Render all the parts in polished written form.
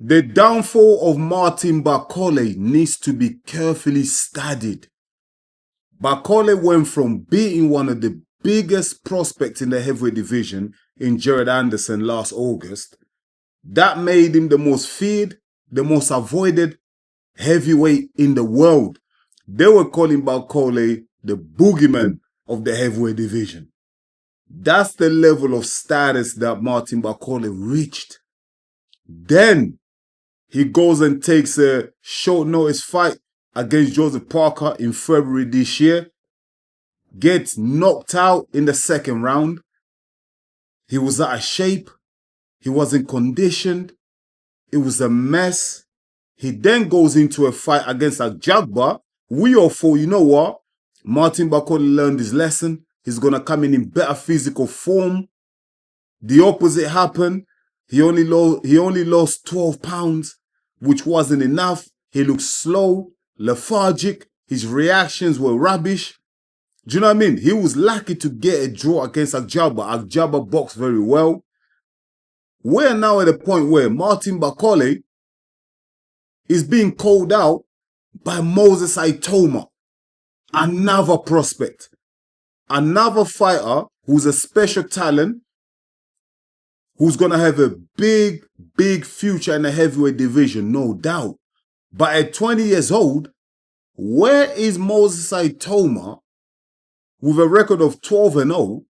The downfall of Martin Bakole needs to be carefully studied. Bakole went from beating one of the biggest prospects in the heavyweight division in Jared Anderson last August. That made him the most feared, the most avoided heavyweight in the world. They were calling Bakole the boogeyman of the heavyweight division. That's the level of status that Martin Bakole reached. Then he goes and takes a short notice fight against Joseph Parker in February this year. Gets knocked out in the second round. He was out of shape. He wasn't conditioned. It was a mess. He then goes into a fight against Ajagba. We all thought, you know what? Martin Bakole learned his lesson. He's going to come in better physical form. The opposite happened. He only lost 12 pounds, which wasn't enough. He looked slow, lethargic. His reactions were rubbish. Do you know what I mean? He was lucky to get a draw against Ajagba. Ajagba boxed very well. We're now at a point where Martin Bakole is being called out by Mosestoma, another prospect, another fighter who's a special talent, who's going to have a big, big future in the heavyweight division, no doubt. But at 20 years old, where is Mosestoma with a record of 12-0,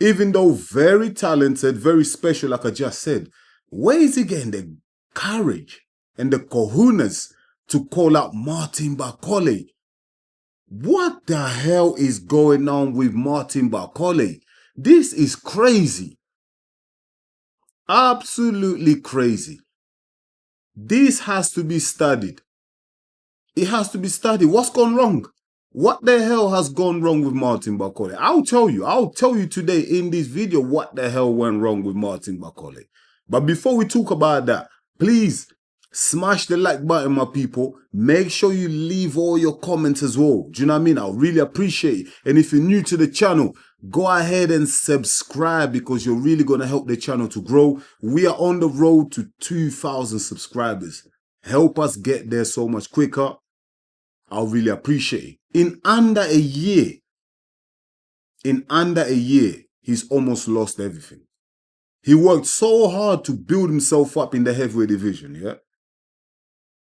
even though very talented, very special, like I just said? Where is he getting the courage and the cojones to call out Martin Bakole? What the hell is going on with Martin Bakole? This is crazy. Absolutely crazy. This has to be studied. It has to be studied. What's gone wrong? What the hell has gone wrong with Martin Bakole? I'll tell you today in this video what the hell went wrong with Martin Bakole. But before we talk about that, please smash the like button, my people. Make sure you leave all your comments as well. Do you know what I mean? I'll really appreciate it. And if you're new to the channel, go ahead and subscribe, because you're really going to help the channel to grow. We are on the road to 2,000 subscribers. Help us get there so much quicker. I'll really appreciate it. In under a year, he's almost lost everything. He worked so hard to build himself up in the heavyweight division, yeah?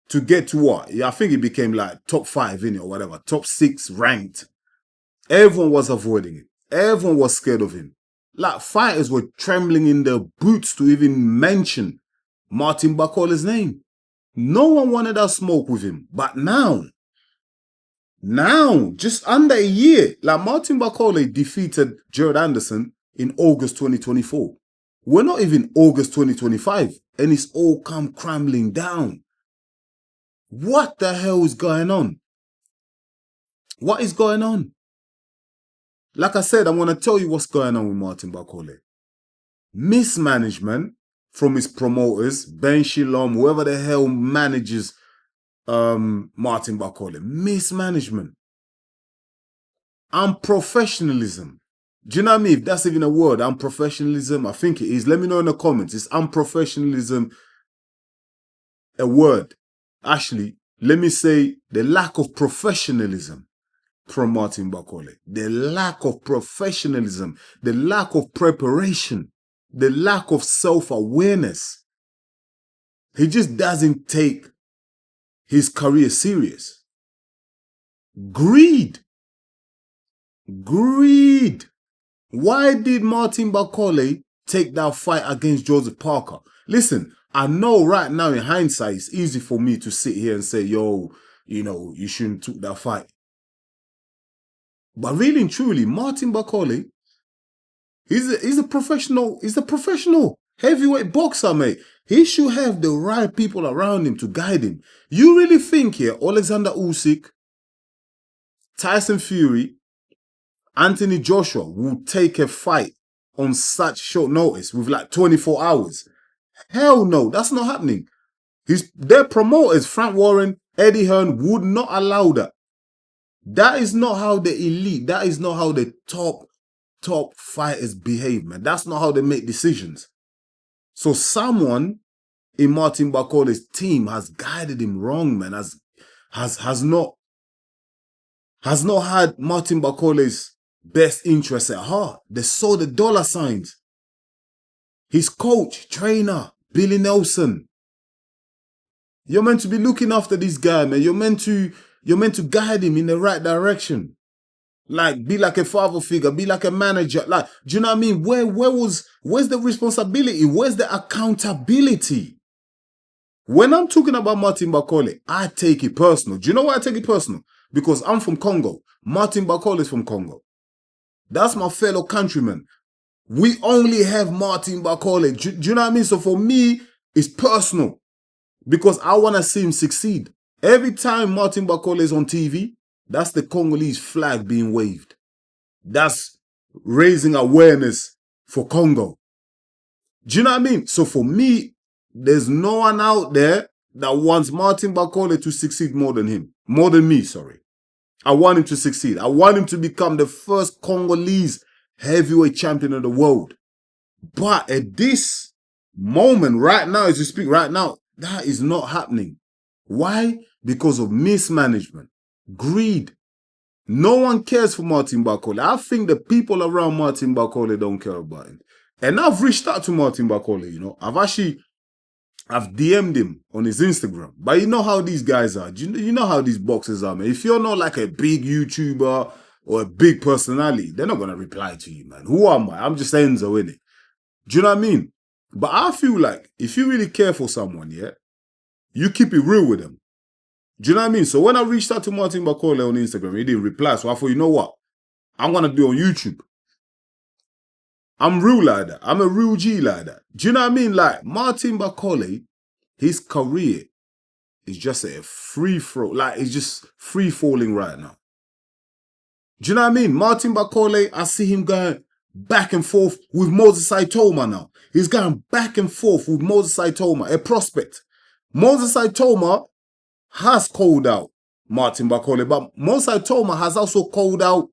To get to what? Yeah, I think he became like top 5 in it or whatever, top 6 ranked. Everyone was avoiding him. Everyone was scared of him. Like, fighters were trembling in their boots to even mention Martin Bakole's name. No one wanted that smoke with him. But now, just under a year, like, Martin Bakole defeated Jared Anderson in August 2024. We're not even August 2025, and it's all come crumbling down. What the hell is going on? What is going on? Like I said, I'm going to tell you what's going on with Martin Bakole. Mismanagement from his promoters, Ben Shilom, whoever the hell manages Martin Bakole. Mismanagement. Unprofessionalism. Do you know what I mean? If that's even a word, unprofessionalism, I think it is. Let me know in the comments. Is unprofessionalism a word? Actually, let me say the lack of professionalism from Martin Bakole. The lack of professionalism, the lack of preparation, the lack of self-awareness. He just doesn't take his career serious. Greed. Greed. Why did Martin Bakole take that fight against Joseph Parker? Listen, I know right now in hindsight, it's easy for me to sit here and say, yo, you know, you shouldn't took that fight. But really and truly, Martin Bakole, he's a professional heavyweight boxer, mate. He should have the right people around him to guide him. You really think here, Alexander Usyk, Tyson Fury, Anthony Joshua will take a fight on such short notice with like 24 hours? Hell no, that's not happening. Their promoters, Frank Warren, Eddie Hearn, would not allow that. That is not how the elite, that is not how the top fighters behave, man. That's not how they make decisions. So someone in Martin Bakole's team has guided him wrong, man. Has not had Martin Bakole's best interests at heart. They saw the dollar signs. His coach, trainer, Billy Nelson. You're meant to be looking after this guy, man. You're meant to guide him in the right direction. Like, be like a father figure, be like a manager. Like, do you know what I mean? Where's the responsibility? Where's the accountability? When I'm talking about Martin Bakole, I take it personal. Do you know why I take it personal? Because I'm from Congo. Martin Bakole is from Congo. That's my fellow countryman. We only have Martin Bakole. Do you know what I mean? So for me, it's personal. Because I want to see him succeed. Every time Martin Bakole is on TV, that's the Congolese flag being waved. That's raising awareness for Congo. Do you know what I mean? So for me, there's no one out there that wants Martin Bakole to succeed more than him. More than me, sorry. I want him to succeed. I want him to become the first Congolese heavyweight champion of the world. But at this moment, right now, as you speak right now, that is not happening. Why? Because of mismanagement, greed. No one cares for Martin Bakole. I think the people around Martin Bakole don't care about him. And I've reached out to Martin Bakole, you know. I've DM'd him on his Instagram. But you know how these guys are. You know how these boxers are, man. If you're not like a big YouTuber or a big personality, they're not going to reply to you, man. Who am I? I'm just Enzo, innit? Do you know what I mean? But I feel like if you really care for someone, yeah, you keep it real with them. Do you know what I mean? So when I reached out to Martin Bakole on Instagram, he didn't reply. So I thought, you know what? I'm going to do it on YouTube. I'm real like that. I'm a real G like that. Do you know what I mean? Like, Martin Bakole, his career is just a free throw. Like, it's just free falling right now. Do you know what I mean? Martin Bakole, I see him going back and forth with Moses Saitoma now. He's going back and forth with Moses Saitoma, a prospect. Moses Saitoma has called out Martin Bakole, but Moses Saitoma has also called out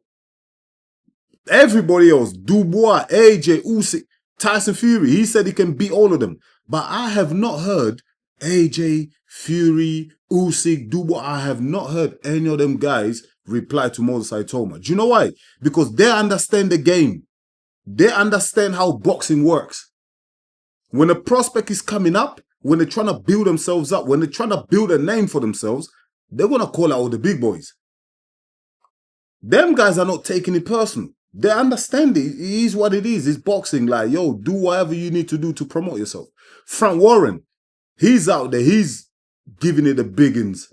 everybody else. Dubois, AJ, Usyk, Tyson Fury. He said he can beat all of them. But I have not heard AJ, Fury, Usyk, Dubois. I have not heard any of them guys reply to Moses Saitoma. Do you know why? Because they understand the game. They understand how boxing works. When a prospect is coming up, when they're trying to build themselves up, when they're trying to build a name for themselves, they're going to call out all the big boys. Them guys are not taking it personal. They understand it. It is what it is. It's boxing. Like, yo, do whatever you need to do to promote yourself. Frank Warren, he's out there. He's giving it the biggins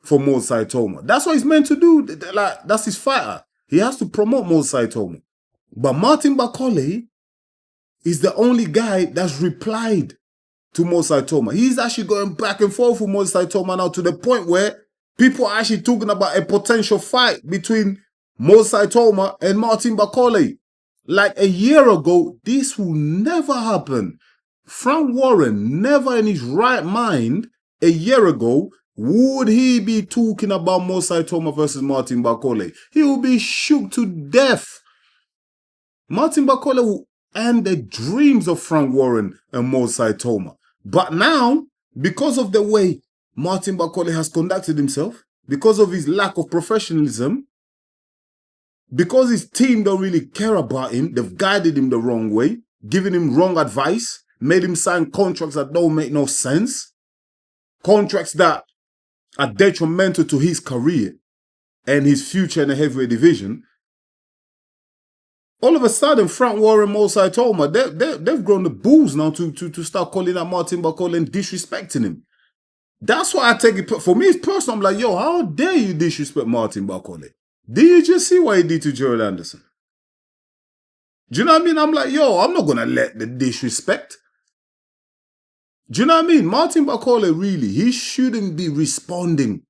for Moses Saitoma. That's what he's meant to do. Like, that's his fighter. He has to promote Moses Saitoma. But Martin Bakole is the only guy that's replied to Moses Saitoma. He's actually going back and forth with Moses Saitoma now to the point where people are actually talking about a potential fight between Moses Saitoma and Martin Bakole. Like a year ago, this will never happen. Frank Warren, never in his right mind, a year ago, would he be talking about Moses Saitoma versus Martin Bakole? He will be shook to death. Martin Bakole will end the dreams of Frank Warren and Moses Saitoma. But now, because of the way Martin Bakole has conducted himself, because of his lack of professionalism, because his team don't really care about him, they've guided him the wrong way, given him wrong advice, made him sign contracts that don't make no sense, contracts that are detrimental to his career and his future in the heavyweight division. All of a sudden, Frank Warren, Moses Saitoma, they've grown the balls now to start calling out Martin Bakole and disrespecting him. That's why I take it. For me, it's personal. I'm like, yo, how dare you disrespect Martin Bakole? Did you just see what he did to Gerald Anderson? Do you know what I mean? I'm like, yo, I'm not going to let the disrespect. Do you know what I mean? Martin Bakole, really, he shouldn't be responding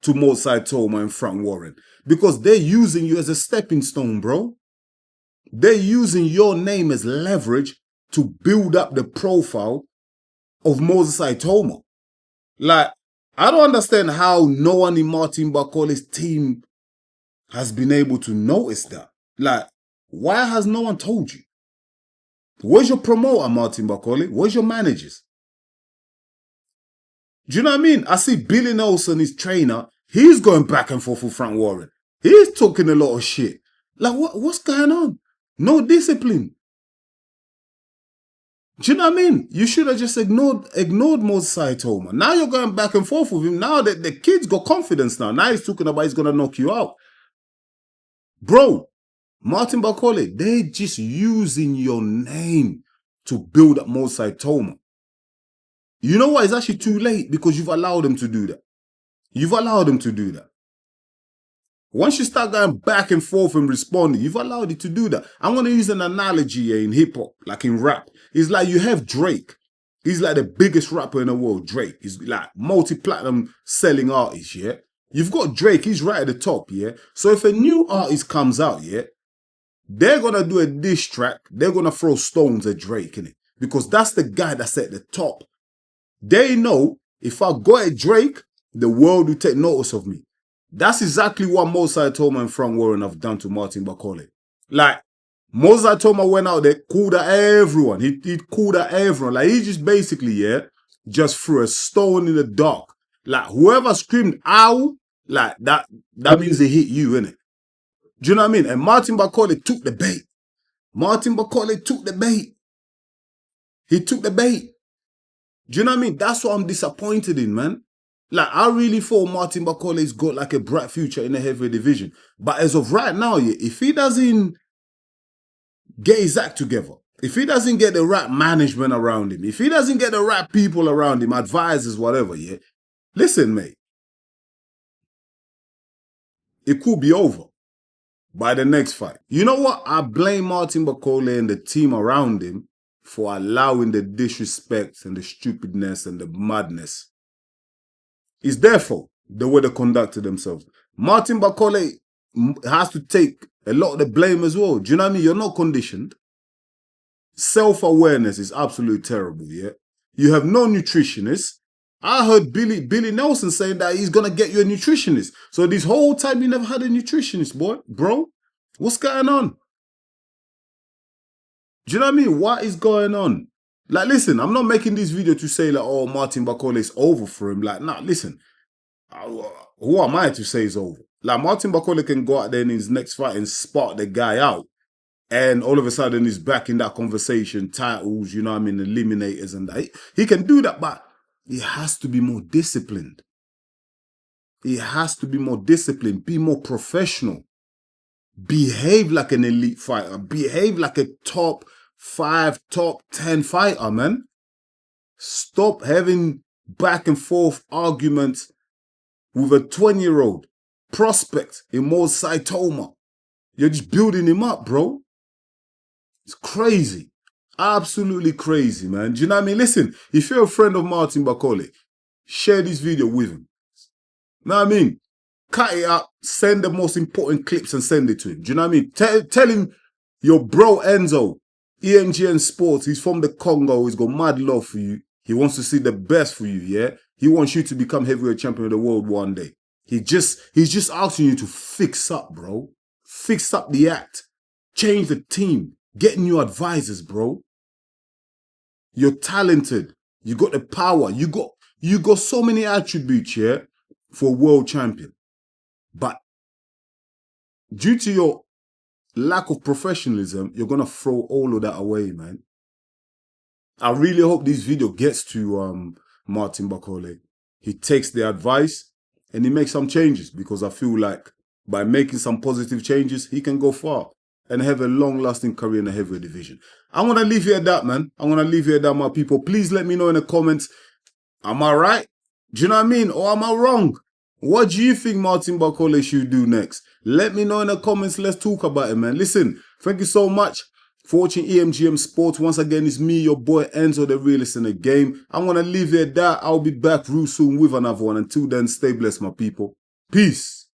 to Moses Saitoma and Frank Warren because they're using you as a stepping stone, bro. They're using your name as leverage to build up the profile of Moses Saitoma. Like, I don't understand how no one in Martin Bakole's team has been able to notice that. Like, why has no one told you? Where's your promoter, Martin Bakole? Where's your managers? Do you know what I mean? I see Billy Nelson, his trainer, he's going back and forth with Frank Warren. He's talking a lot of shit. Like, what's going on? No discipline. Do you know what I mean? You should have just ignored Mosestoma. Now you're going back and forth with him. Now that the kid's got confidence now. Now he's talking about he's going to knock you out. Bro, Martin Bakole, they're just using your name to build up Mosestoma. You know what? It's actually too late because you've allowed them to do that. You've allowed them to do that. Once you start going back and forth and responding, you've allowed it to do that. I'm going to use an analogy here in hip-hop, like in rap. It's like you have Drake. He's like the biggest rapper in the world, Drake. He's like multi-platinum selling artist, yeah? You've got Drake, he's right at the top, yeah? So if a new artist comes out, yeah, they're going to do a diss track. They're going to throw stones at Drake, innit? Because that's the guy that's at the top. They know if I go at Drake, the world will take notice of me. That's exactly what Mosestoma and Frank Warren have done to Martin Bakole. Like, Mosestoma went out there, called at everyone. He called at everyone. Like, he just basically, yeah, just threw a stone in the dark. Like, whoever screamed, ow, like, that means they hit you, innit? Do you know what I mean? And Martin Bakole took the bait. Martin Bakole took the bait. He took the bait. Do you know what I mean? That's what I'm disappointed in, man. Like, I really thought Martin Bakole's got like a bright future in the heavyweight division. But as of right now, yeah, if he doesn't get his act together, if he doesn't get the right management around him, if he doesn't get the right people around him, advisors, whatever, yeah, listen, mate, it could be over by the next fight. You know what? I blame Martin Bakole and the team around him for allowing the disrespect and the stupidness and the madness. It's their fault, the way they conducted themselves. Martin Bakole has to take a lot of the blame as well. Do you know what I mean? You're not conditioned. Self-awareness is absolutely terrible, yeah? You have no nutritionist. I heard Billy Nelson saying that he's going to get you a nutritionist. So this whole time you never had a nutritionist, bro. What's going on? Do you know what I mean? What is going on? Like, listen, I'm not making this video to say, like, oh, Martin Bakole is over for him. Like, nah, listen. Who am I to say it's over? Like, Martin Bakole can go out there in his next fight and spark the guy out. And all of a sudden, he's back in that conversation, titles, you know what I mean, eliminators and that. He can do that, but he has to be more disciplined. He has to be more disciplined, be more professional. Behave like an elite fighter. Behave like a top 5, top 10 fighter, man. Stop having back and forth arguments with a 20-year-old prospect in Mosestoma. You're just building him up, bro. It's crazy. Absolutely crazy, man. Do you know what I mean? Listen, if you're a friend of Martin Bakole, share this video with him. Know what I mean? Cut it up, send the most important clips and send it to him. Do you know what I mean? Tell him your bro Enzo, EMGN Sports, he's from the Congo, he's got mad love for you. He wants to see the best for you, yeah? He wants you to become heavyweight champion of the world one day. He's just asking you to fix up, bro. Fix up the act. Change the team. Get new advisors, bro. You're talented. You got the power. You got so many attributes, yeah, for a world champion. But due to your lack of professionalism, you're going to throw all of that away, man. I really hope this video gets to Martin Bakole. He takes the advice and he makes some changes, because I feel like by making some positive changes, he can go far and have a long-lasting career in the heavyweight division. I'm going to leave you at that, man. I'm going to leave you at that, my people. Please let me know in the comments, am I right? Do you know what I mean? Or am I wrong? What do you think Martin Bakole should do next? Let me know in the comments. Let's talk about it, man. Listen, thank you so much for watching EMGM Sports. Once again, it's me, your boy Enzo, the realest in the game. I'm going to leave it at that. I'll be back real soon with another one. Until then, stay blessed, my people. Peace.